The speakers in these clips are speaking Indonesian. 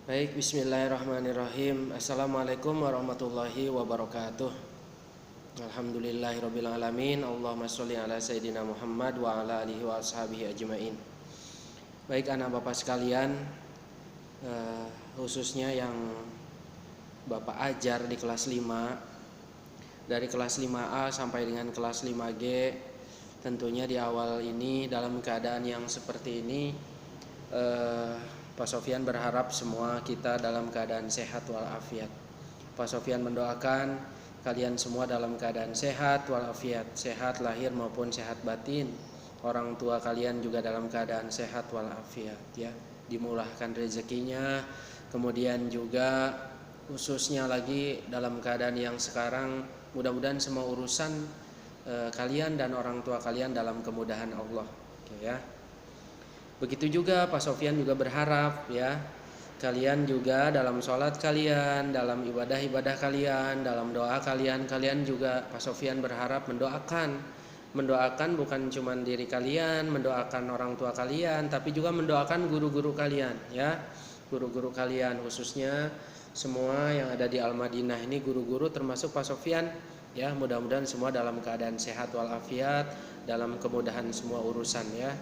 Baik, bismillahirrahmanirrahim. Assalamualaikum warahmatullahi wabarakatuh. Alhamdulillahirabbil alamin. Allahumma sholli ala sayidina Muhammad wa ala alihi wa ashabihi ajmain. Baik anak Bapak sekalian, khususnya yang Bapak ajar di kelas 5, dari kelas 5A sampai dengan kelas 5G, tentunya di awal ini dalam keadaan yang seperti ini, Pak Sofyan berharap semua kita dalam keadaan sehat walafiat. Pak Sofyan mendoakan kalian semua dalam keadaan sehat walafiat, sehat lahir maupun sehat batin. Orang tua kalian juga dalam keadaan sehat walafiat, ya. Dimurahkan rezekinya, kemudian juga khususnya lagi dalam keadaan yang sekarang, mudah-mudahan semua urusan kalian dan orang tua kalian dalam kemudahan Allah, ya. Begitu juga Pak Sofyan juga berharap, ya, kalian juga dalam sholat kalian, dalam ibadah-ibadah kalian, dalam doa kalian juga Pak Sofyan berharap mendoakan bukan cuma diri kalian, mendoakan orang tua kalian, tapi juga mendoakan guru-guru kalian, ya, guru-guru kalian, khususnya semua yang ada di Al-Madinah ini guru-guru termasuk Pak Sofyan, ya. Mudah-mudahan semua dalam keadaan sehat walafiat, dalam kemudahan semua urusan, ya.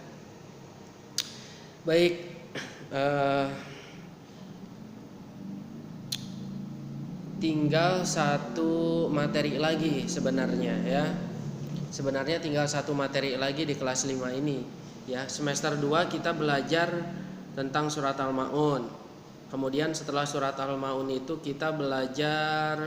Baik, tinggal satu materi lagi sebenarnya, ya. Sebenarnya tinggal satu materi lagi di kelas 5 ini, ya. Semester 2 kita belajar tentang surat Al-Maun. Kemudian setelah surat Al-Maun itu kita belajar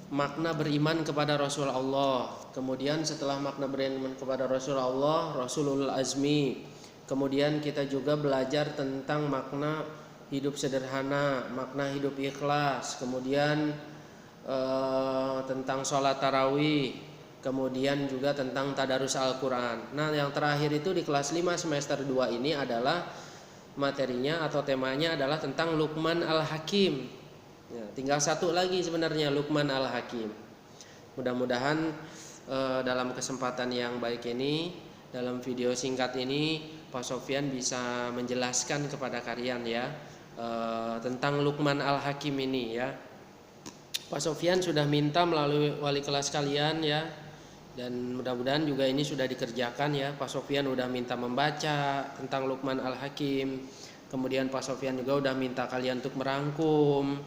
makna beriman kepada Rasulullah. Kemudian setelah makna beriman kepada Rasulullah, Rasulul Azmi. Kemudian kita juga belajar tentang makna hidup sederhana, makna hidup ikhlas, kemudian tentang sholat tarawih, kemudian juga tentang tadarus Al-Quran. Nah, yang terakhir itu di kelas 5 semester 2 ini adalah materinya atau temanya adalah tentang Luqman Al-Hakim, ya. Tinggal satu lagi sebenarnya, Luqman Al-Hakim. Mudah-mudahan dalam kesempatan yang baik ini, dalam video singkat ini, Pak Sofyan bisa menjelaskan kepada kalian, ya, tentang Luqman Al-Hakim ini, ya. Pak Sofyan sudah minta melalui wali kelas kalian, ya, dan mudah-mudahan juga ini sudah dikerjakan, ya. Pak Sofyan sudah minta membaca tentang Luqman Al-Hakim. Kemudian Pak Sofyan juga sudah minta kalian untuk merangkum.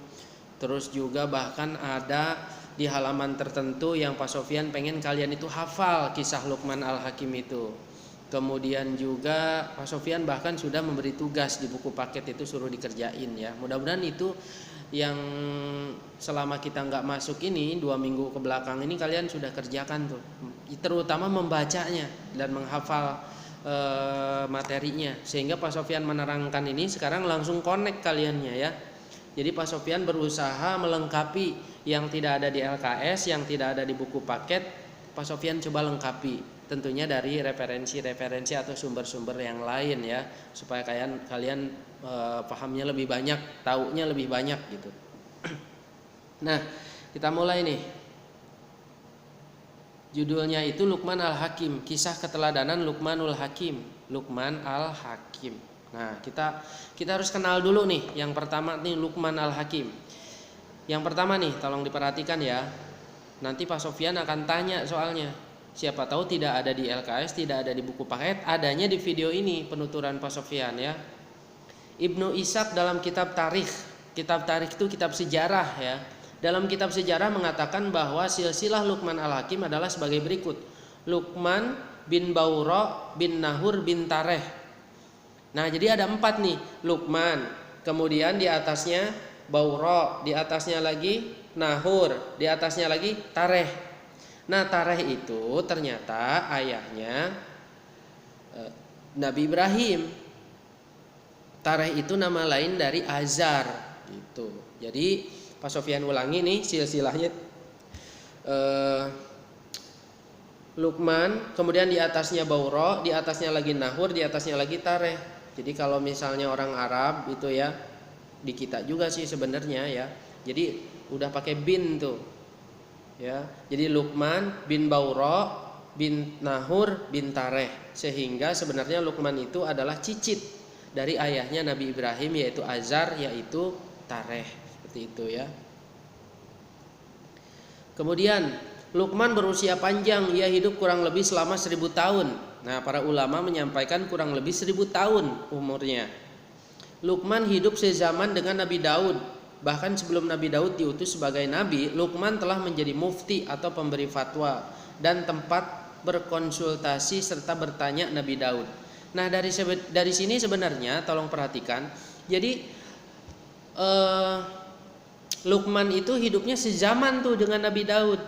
Terus juga bahkan ada di halaman tertentu yang Pak Sofyan pengen kalian itu hafal kisah Luqman Al-Hakim itu. Kemudian juga Pak Sofyan bahkan sudah memberi tugas di buku paket itu suruh dikerjain, ya. Mudah-mudahan itu yang selama kita nggak masuk ini 2 minggu ke belakang ini kalian sudah kerjakan tuh, terutama membacanya dan menghafal materinya, sehingga Pak Sofyan menerangkan ini sekarang langsung connect kaliannya, ya. Jadi Pak Sofyan berusaha melengkapi yang tidak ada di LKS, yang tidak ada di buku paket, Pak Sofyan coba lengkapi. Tentunya dari referensi-referensi atau sumber-sumber yang lain, ya, supaya kalian pahamnya lebih banyak, taunya lebih banyak gitu. Nah, kita mulai nih. Judulnya itu Luqman Al-Hakim, kisah keteladanan Luqmanul Hakim, Luqman Al-Hakim. Nah, kita harus kenal dulu nih. Yang pertama nih Luqman Al-Hakim. Yang pertama nih, tolong diperhatikan, ya. Nanti Pak Sofyan akan tanya soalnya. Siapa tahu tidak ada di LKS, tidak ada di buku paket, adanya di video ini penuturan Pak Sofyan, ya. Ibnu Ishaq dalam kitab tarikh itu kitab sejarah, ya. Dalam kitab sejarah mengatakan bahwa silsilah Luqman Al-Hakim adalah sebagai berikut: Luqman bin Baura bin Nahur bin Tareh. Nah, jadi ada 4 nih, Luqman, kemudian di atasnya Baura, di atasnya lagi Nahur, di atasnya lagi Tareh. Nah, Tareh itu ternyata ayahnya Nabi Ibrahim. Tareh itu nama lain dari Azar gitu. Jadi Pak Sofyan ulangi nih silsilahnya, Luqman, kemudian di atasnya Baura, di atasnya lagi Nahur, di atasnya lagi Tareh. Jadi kalau misalnya orang Arab itu, ya, di kita juga sih sebenarnya, ya. Jadi udah pakai bin tuh, ya. Jadi Luqman bin Baura bin Nahur bin Tareh, sehingga sebenarnya Luqman itu adalah cicit dari ayahnya Nabi Ibrahim, yaitu Azar, yaitu Tareh, seperti itu ya. Kemudian Luqman berusia panjang, ia hidup kurang lebih selama 1000 tahun. Nah, para ulama menyampaikan kurang lebih 1000 tahun umurnya. Luqman hidup sezaman dengan Nabi Daud. Bahkan sebelum Nabi Daud diutus sebagai nabi, Luqman telah menjadi mufti atau pemberi fatwa dan tempat berkonsultasi serta bertanya Nabi Daud. Nah, dari sini sebenarnya tolong perhatikan. Jadi Luqman itu hidupnya sezaman tuh dengan Nabi Daud,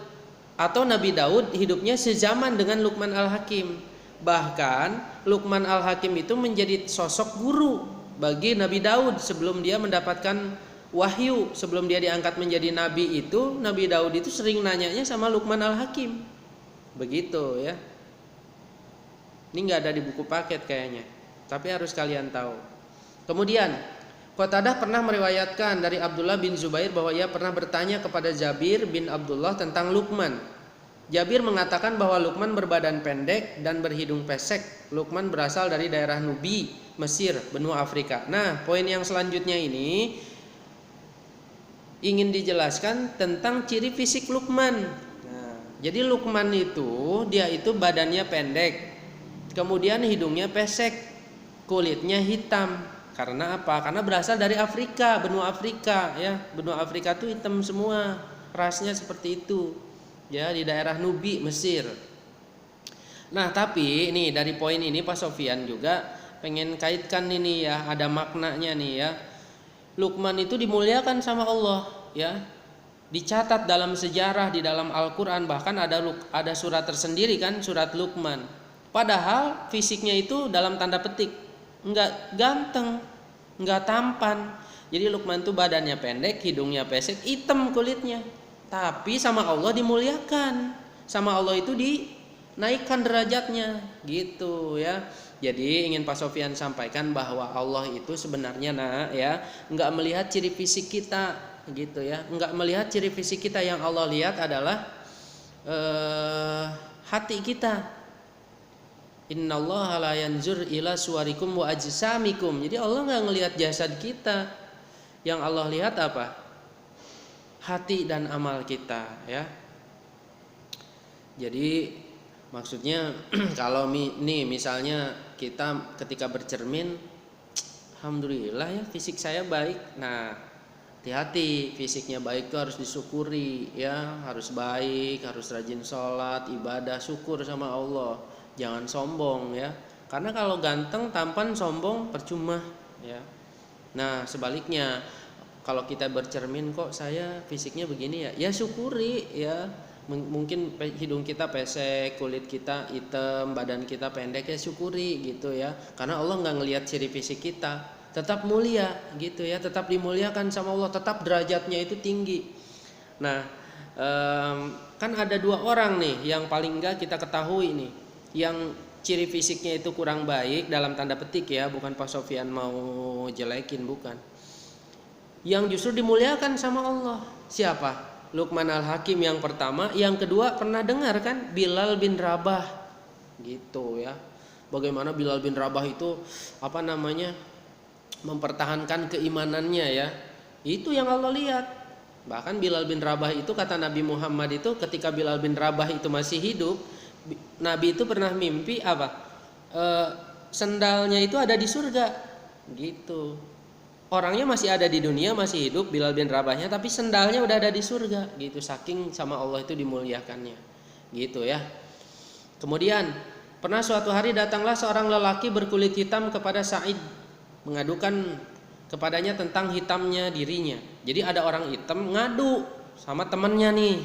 atau Nabi Daud hidupnya sezaman dengan Luqman Al-Hakim. Bahkan Luqman Al-Hakim itu menjadi sosok guru bagi Nabi Daud sebelum dia mendapatkan wahyu, sebelum dia diangkat menjadi nabi itu, Nabi Daud itu sering nanyanya sama Luqman Al-Hakim. Begitu ya. Ini nggak ada di buku paket kayaknya, tapi harus kalian tahu. Kemudian Qatadah pernah meriwayatkan dari Abdullah bin Zubair bahwa ia pernah bertanya kepada Jabir bin Abdullah tentang Luqman. Jabir mengatakan bahwa Luqman berbadan pendek dan berhidung pesek. Luqman berasal dari daerah Nubi, Mesir, benua Afrika. Nah, poin yang selanjutnya ini ingin dijelaskan tentang ciri fisik Luqman. Nah, jadi Luqman itu dia itu badannya pendek, kemudian hidungnya pesek, kulitnya hitam. Karena apa? Karena berasal dari Afrika, benua Afrika ya. Benua Afrika itu hitam semua, rasnya seperti itu. Ya, di daerah Nubi, Mesir. Nah, tapi ini dari poin ini Pak Sofyan juga pengen kaitkan ini ya, ada maknanya nih ya. Luqman itu dimuliakan sama Allah ya. Dicatat dalam sejarah di dalam Al-Qur'an, bahkan ada surat tersendiri kan, surat Luqman. Padahal fisiknya itu dalam tanda petik enggak ganteng, enggak tampan. Jadi Luqman itu badannya pendek, hidungnya pesek, hitam kulitnya. Tapi sama Allah dimuliakan. Sama Allah itu dinaikkan derajatnya gitu ya. Jadi ingin Pak Sofyan sampaikan bahwa Allah itu sebenarnya ya, enggak melihat ciri fisik kita gitu ya. Enggak melihat ciri fisik kita, yang Allah lihat adalah hati kita. Innallaha la yanzur ila suwarikum wa ajsamikum. Jadi Allah enggak ngelihat jasad kita. Yang Allah lihat apa? Hati dan amal kita ya. Jadi maksudnya kalau nih misalnya kita ketika bercermin, alhamdulillah ya fisik saya baik. Nah, hati-hati, fisiknya baik itu harus disyukuri ya, harus baik, harus rajin sholat, ibadah, syukur sama Allah. Jangan sombong ya. Karena kalau ganteng, tampan, sombong percuma ya. Nah, sebaliknya kalau kita bercermin kok saya fisiknya begini ya, ya syukuri ya. Mungkin hidung kita pesek, kulit kita hitam, badan kita pendek, ya syukuri gitu ya. Karena Allah nggak ngelihat ciri fisik kita, tetap mulia gitu ya, tetap dimuliakan sama Allah, tetap derajatnya itu tinggi. Nah, kan ada dua orang nih yang paling enggak kita ketahui nih, yang ciri fisiknya itu kurang baik dalam tanda petik ya, bukan Pak Sofyan mau jelekin, bukan. Yang justru dimuliakan sama Allah. Siapa? Luqman Al-Hakim yang pertama. Yang kedua pernah dengar kan? Bilal bin Rabah. Gitu ya. Bagaimana Bilal bin Rabah itu mempertahankan keimanannya ya. Itu yang Allah lihat. Bahkan Bilal bin Rabah itu kata Nabi Muhammad itu, ketika Bilal bin Rabah itu masih hidup, Nabi itu pernah mimpi apa? Sendalnya itu ada di surga. Gitu. Orangnya masih ada di dunia, masih hidup Bilal bin Rabahnya, tapi sendalnya udah ada di surga gitu, saking sama Allah itu dimuliakannya gitu ya. Kemudian pernah suatu hari datanglah seorang lelaki berkulit hitam kepada Sa'id, mengadukan kepadanya tentang hitamnya dirinya. Jadi ada orang hitam ngadu sama temannya nih,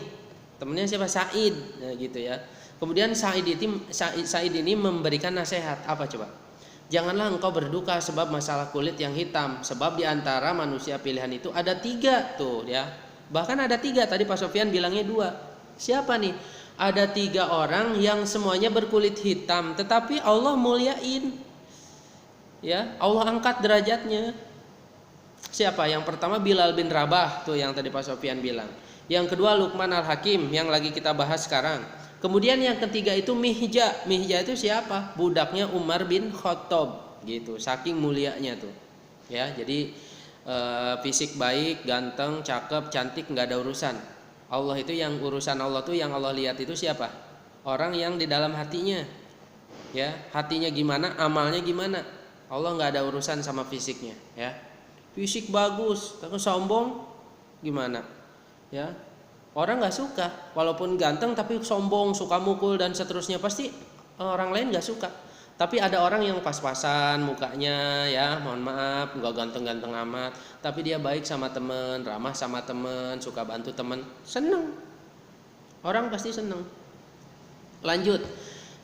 temannya siapa? Sa'id nah, gitu ya. Kemudian Sa'id ini memberikan nasihat apa coba? Janganlah engkau berduka sebab masalah kulit yang hitam. Sebab diantara manusia pilihan itu ada 3 tuh ya. Bahkan ada 3, tadi Pak Sofyan bilangnya 2. Siapa nih? Ada 3 orang yang semuanya berkulit hitam, tetapi Allah muliain. Ya, Allah angkat derajatnya. Siapa? Yang pertama Bilal bin Rabah tuh yang tadi Pak Sofyan bilang. Yang kedua Luqman Al-Hakim yang lagi kita bahas sekarang. Kemudian yang ketiga itu Mihja. Mihja itu siapa? Budaknya Umar bin Khattab. gitu, saking mulianya tuh ya. Jadi fisik baik, ganteng, cakep, cantik nggak ada urusan. Allah itu yang urusan Allah tuh yang Allah lihat itu siapa? Orang yang di dalam hatinya, ya, hatinya gimana, amalnya gimana. Allah nggak ada urusan sama fisiknya, ya. Fisik bagus, tapi sombong gimana, ya. Orang nggak suka, walaupun ganteng tapi sombong, suka mukul dan seterusnya, pasti orang lain nggak suka. Tapi ada orang yang pas-pasan mukanya, ya, mohon maaf, nggak ganteng-ganteng amat, tapi dia baik sama temen, ramah sama temen, suka bantu temen, seneng. Orang pasti seneng. Lanjut,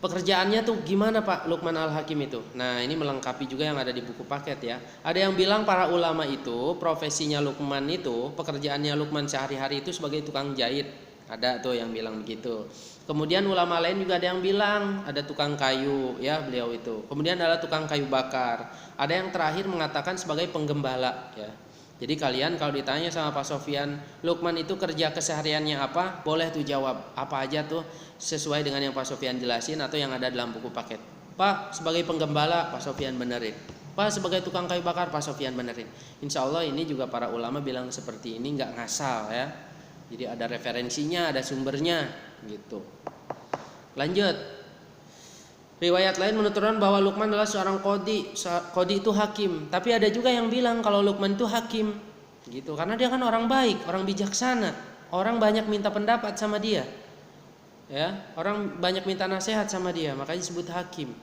pekerjaannya tuh gimana Pak Luqman Al-Hakim itu? Nah, ini melengkapi juga yang ada di buku paket ya. Ada yang bilang para ulama itu profesinya Luqman itu, pekerjaannya Luqman sehari-hari itu sebagai tukang jahit. Ada tuh yang bilang begitu. Kemudian ulama lain juga ada yang bilang ada tukang kayu ya beliau itu. Kemudian ada tukang kayu bakar. Ada yang terakhir mengatakan sebagai penggembala ya. Jadi kalian kalau ditanya sama Pak Sofyan, Luqman itu kerja kesehariannya apa? Boleh tuh jawab apa aja tuh sesuai dengan yang Pak Sofyan jelasin atau yang ada dalam buku paket. Pak sebagai penggembala, Pak Sofyan benerin. Pak sebagai tukang kayu bakar, Pak Sofyan benerin. Insya Allah ini juga para ulama bilang seperti ini, nggak ngasal ya. Jadi ada referensinya, ada sumbernya gitu. Lanjut. Riwayat lain menuturkan bahwa Luqman adalah seorang qadhi. Qadhi itu hakim. Tapi ada juga yang bilang kalau Luqman itu hakim, gitu. Karena dia kan orang baik, orang bijaksana. Orang banyak minta pendapat sama dia, ya. Orang banyak minta nasihat sama dia, makanya disebut hakim.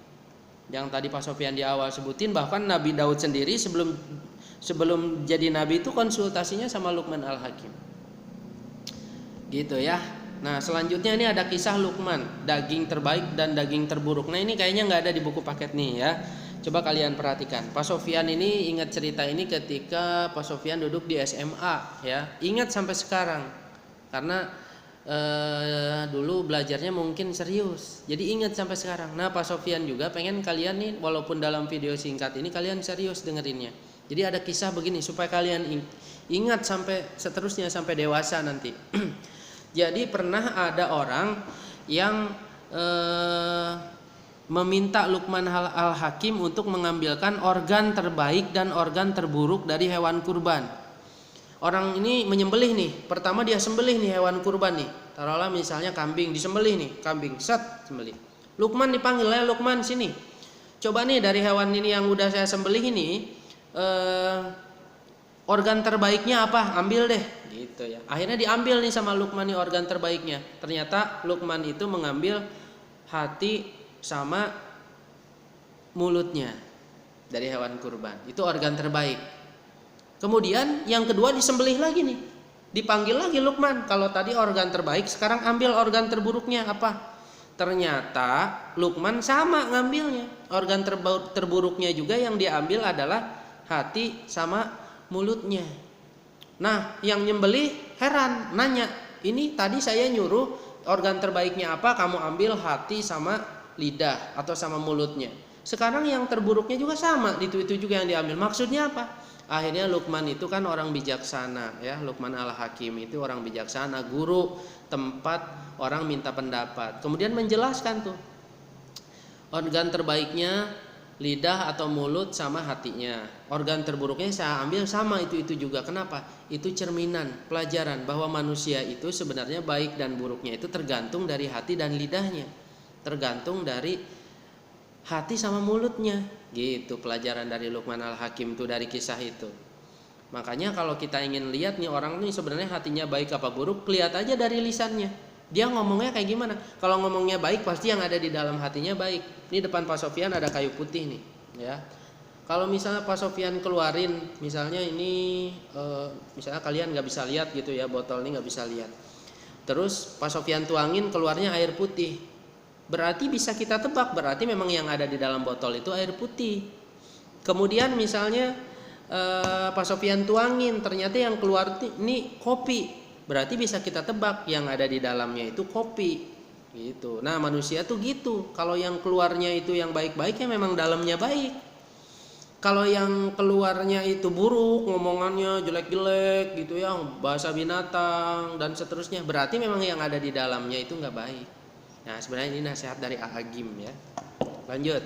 Yang tadi Pak Sofyan di awal sebutin, bahkan Nabi Daud sendiri sebelum jadi nabi itu konsultasinya sama Luqman Al-Hakim. Gitu ya. Nah selanjutnya ini ada kisah Luqman, daging terbaik dan daging terburuk. Nah ini kayaknya nggak ada di buku paket nih ya. Coba kalian perhatikan. Pak Sofyan ini ingat cerita ini ketika Pak Sofyan duduk di SMA ya. Ingat sampai sekarang. Karena dulu belajarnya mungkin serius. Jadi ingat sampai sekarang. Nah Pak Sofyan juga pengen kalian nih walaupun dalam video singkat ini kalian serius dengerinnya. Jadi ada kisah begini supaya kalian ingat sampai seterusnya sampai dewasa nanti. Jadi pernah ada orang yang meminta Luqman Al-Hakim untuk mengambilkan organ terbaik dan organ terburuk dari hewan kurban. Orang ini menyembelih nih. Pertama dia sembelih nih hewan kurban nih. Taruhlah misalnya kambing, disembelih nih, kambing set sembelih. Luqman dipanggil, "Ya Luqman sini. Coba nih dari hewan ini yang udah saya sembelih ini organ terbaiknya apa? Ambil deh." Gitu ya. Akhirnya diambil nih sama Luqman nih organ terbaiknya. Ternyata Luqman itu mengambil hati sama mulutnya dari hewan kurban. Itu organ terbaik. Kemudian yang kedua disembelih lagi nih. Dipanggil lagi Luqman. Kalau tadi organ terbaik, sekarang ambil organ terburuknya apa? Ternyata Luqman sama ngambilnya. Organ terburuknya juga yang diambil adalah hati sama mulutnya. Nah, yang nyembelih heran, nanya, "Ini tadi saya nyuruh organ terbaiknya apa? Kamu ambil hati sama lidah atau sama mulutnya. Sekarang yang terburuknya juga sama, itu juga yang diambil. Maksudnya apa?" Akhirnya Luqman itu kan orang bijaksana ya. Luqman Al-Hakim itu orang bijaksana, guru, tempat orang minta pendapat. Kemudian menjelaskan tuh organ terbaiknya lidah atau mulut sama hatinya. Organ terburuknya saya ambil sama itu juga. Kenapa? Itu cerminan, pelajaran bahwa manusia itu sebenarnya baik dan buruknya itu tergantung dari hati dan lidahnya. Tergantung dari hati sama mulutnya. Gitu pelajaran dari Luqman Al-Hakim itu dari kisah itu. Makanya kalau kita ingin lihat nih orang ini sebenarnya hatinya baik apa buruk, lihat aja dari lisannya. Dia ngomongnya kayak gimana? Kalau ngomongnya baik pasti yang ada di dalam hatinya baik. Ini depan Pak Sofyan ada kayu putih nih, ya. Kalau misalnya Pak Sofyan keluarin, misalnya ini, misalnya kalian nggak bisa lihat gitu ya, botol ini nggak bisa lihat. Terus Pak Sofyan tuangin keluarnya air putih. Berarti bisa kita tebak, berarti memang yang ada di dalam botol itu air putih. Kemudian misalnya Pak Sofyan tuangin, ternyata yang keluar ini kopi. Berarti bisa kita tebak yang ada di dalamnya itu kopi gitu. Nah manusia tuh gitu. Kalau yang keluarnya itu yang baik-baik ya memang dalamnya baik. Kalau yang keluarnya itu buruk, ngomongannya jelek-jelek gitu ya, bahasa binatang dan seterusnya, berarti memang yang ada di dalamnya itu nggak baik. Nah sebenarnya ini nasihat dari Al-Hakim ya. Lanjut.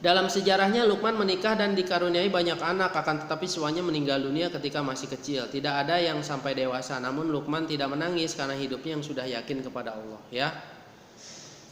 Dalam sejarahnya Luqman menikah dan dikaruniai banyak anak, akan tetapi semuanya meninggal dunia ketika masih kecil. Tidak ada yang sampai dewasa. Namun Luqman tidak menangis karena hidupnya yang sudah yakin kepada Allah, ya.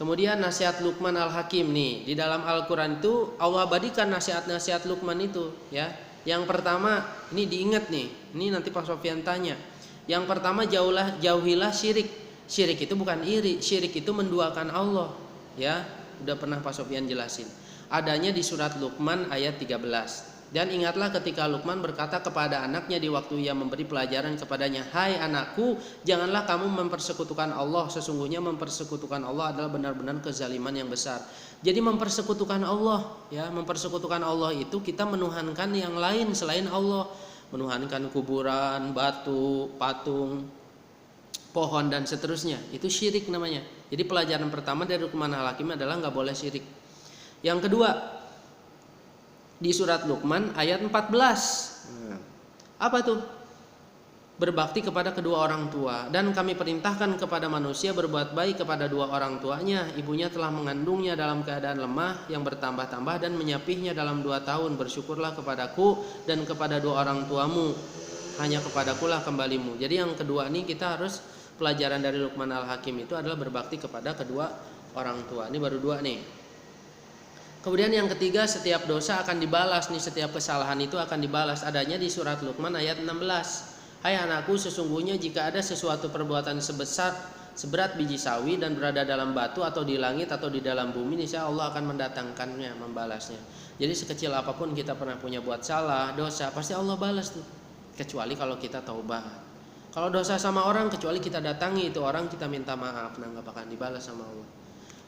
Kemudian nasihat Luqman Al-Hakim nih, di dalam Al-Qur'an itu Allah abadikan nasihat-nasihat Luqman itu, ya. Yang pertama, ini diingat nih. Ini nanti Pak Sofyan tanya. Yang pertama, jauhilah syirik. Syirik itu bukan iri, syirik itu menduakan Allah, ya. Udah pernah Pak Sofyan jelasin. Adanya di surat Luqman ayat 13. Dan ingatlah ketika Luqman berkata kepada anaknya di waktu ia memberi pelajaran kepadanya, "Hai anakku, janganlah kamu mempersekutukan Allah. Sesungguhnya mempersekutukan Allah adalah benar-benar kezaliman yang besar." Jadi mempersekutukan Allah, ya, mempersekutukan Allah itu kita menuhankan yang lain selain Allah, menuhankan kuburan, batu, patung, pohon dan seterusnya. Itu syirik namanya. Jadi pelajaran pertama dari Luqman Al-Hakim adalah nggak boleh syirik. Yang kedua, di surat Luqman ayat 14. Apa tuh? Berbakti kepada kedua orang tua. Dan kami perintahkan kepada manusia berbuat baik kepada dua orang tuanya. Ibunya telah mengandungnya dalam keadaan lemah yang bertambah-tambah dan menyapihnya dalam 2 tahun. Bersyukurlah kepadaku dan kepada dua orang tuamu. Hanya kepadakulah kembalimu. Jadi yang kedua nih kita harus, pelajaran dari Luqman Al-Hakim itu adalah berbakti kepada kedua orang tua. Ini baru 2 nih. Kemudian yang ketiga, setiap dosa akan dibalas nih, setiap kesalahan itu akan dibalas. Adanya di surat Luqman ayat 16. Hai anakku, sesungguhnya jika ada sesuatu perbuatan seberat biji sawi dan berada dalam batu atau di langit atau di dalam bumi, niscaya Allah akan mendatangkannya, membalasnya. Jadi sekecil apapun kita pernah punya buat salah, dosa, pasti Allah balas tuh. Kecuali kalau kita taubat. Kalau dosa sama orang, kecuali kita datangi itu orang, kita minta maaf, nah nggak bakal dibalas sama Allah.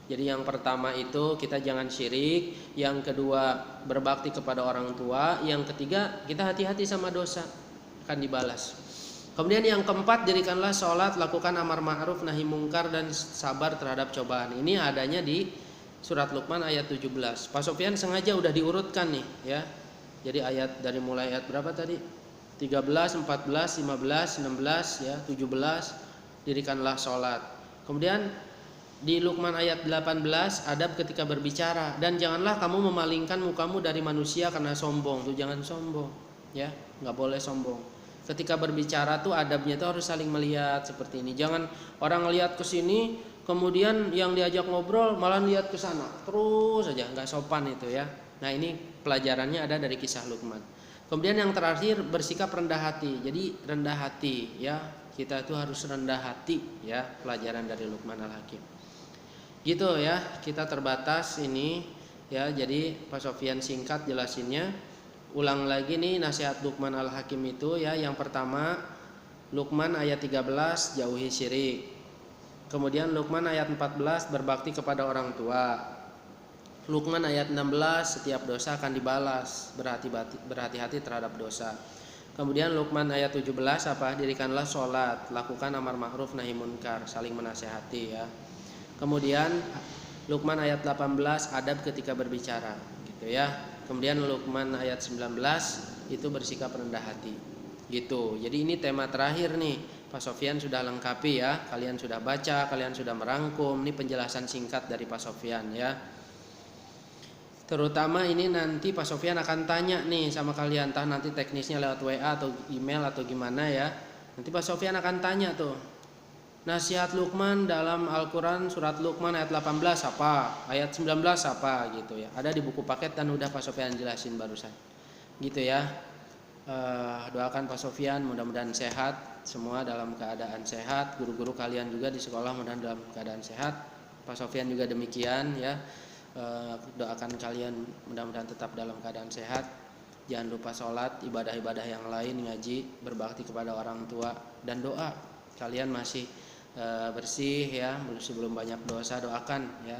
Jadi yang pertama itu kita jangan syirik, yang kedua berbakti kepada orang tua, yang ketiga kita hati-hati sama dosa, akan dibalas. Kemudian yang keempat, dirikanlah sholat, lakukan amar ma'ruf nahi mungkar dan sabar terhadap cobaan. Ini adanya di surat Luqman ayat 17. Pak Sofyan sengaja udah diurutkan nih, ya. Jadi ayat dari mulai ayat berapa tadi? 13, 14, 15, 16, ya, 17, dirikanlah sholat. Kemudian di Luqman ayat 18, adab ketika berbicara, dan janganlah kamu memalingkan mukamu dari manusia karena sombong. Tuh jangan sombong, ya, nggak boleh sombong. Ketika berbicara tuh adabnya tuh harus saling melihat seperti ini. Jangan orang lihat ke sini, kemudian yang diajak ngobrol malah lihat ke sana, terus aja, nggak sopan itu, ya. Nah ini pelajarannya ada dari kisah Luqman. Kemudian yang terakhir, bersikap rendah hati. Jadi rendah hati, ya, kita itu harus rendah hati, ya, pelajaran dari Luqman Al-Hakim. Gitu ya, kita terbatas ini, ya. Jadi Pak Sofyan singkat jelasinnya. Ulang lagi nih nasihat Luqman Al-Hakim itu, ya. Yang pertama, Luqman ayat 13, jauhi syirik. Kemudian Luqman ayat 14, berbakti kepada orang tua. Luqman ayat 16, setiap dosa akan dibalas, berhati-hati terhadap dosa. Kemudian Luqman ayat 17 apa? Dirikanlah sholat, lakukan amar ma'ruf nahi munkar, saling menasehati, ya. Kemudian Luqman ayat 18, adab ketika berbicara, gitu ya. Kemudian Luqman ayat 19 itu bersikap rendah hati, gitu. Jadi ini tema terakhir nih, Pak Sofyan sudah lengkapi, ya. Kalian sudah baca, kalian sudah merangkum. Ini penjelasan singkat dari Pak Sofyan, ya. Terutama ini nanti Pak Sofyan akan tanya nih sama kalian, entah nanti teknisnya lewat WA atau email atau gimana, ya. Nanti Pak Sofyan akan tanya tuh, nasihat Luqman dalam Al-Quran surat Luqman ayat 18 apa, ayat 19 apa, gitu ya. Ada di buku paket dan udah Pak Sofyan jelasin barusan, gitu ya. Doakan Pak Sofyan mudah-mudahan sehat, semua dalam keadaan sehat. Guru-guru kalian juga di sekolah mudah-mudahan dalam keadaan sehat. Pak Sofyan juga demikian, ya. Doakan kalian mudah-mudahan tetap dalam keadaan sehat. Jangan lupa sholat, ibadah-ibadah yang lain, ngaji, berbakti kepada orang tua, dan doa. Kalian masih bersih, ya, sebelum banyak dosa, doakan, ya,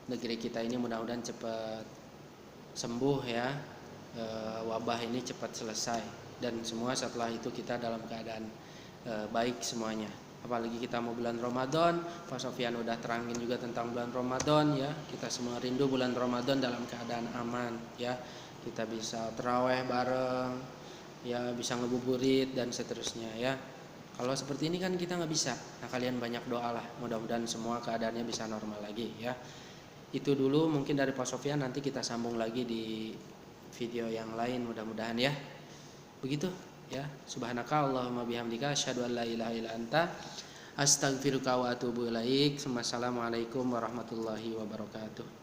negeri kita ini mudah-mudahan cepat sembuh, ya, wabah ini cepat selesai, dan semua setelah itu kita dalam keadaan baik semuanya. Apalagi kita mau bulan Ramadan, Pak Sofyan udah terangin juga tentang bulan Ramadan, ya. Kita semua rindu bulan Ramadan dalam keadaan aman, ya. Kita bisa tarawih bareng, ya, bisa ngebuburit dan seterusnya, ya. Kalau seperti ini kan kita nggak bisa. Nah kalian banyak doa lah, mudah-mudahan semua keadaannya bisa normal lagi, ya. Itu dulu mungkin dari Pak Sofyan, nanti kita sambung lagi di video yang lain mudah-mudahan ya. Begitu ya. Subhanaka Allahumma bihamdika asyhadu an la ilaha illa anta astaghfiruka wa atubu ilaik. Wassalamualaikum warahmatullahi wabarakatuh.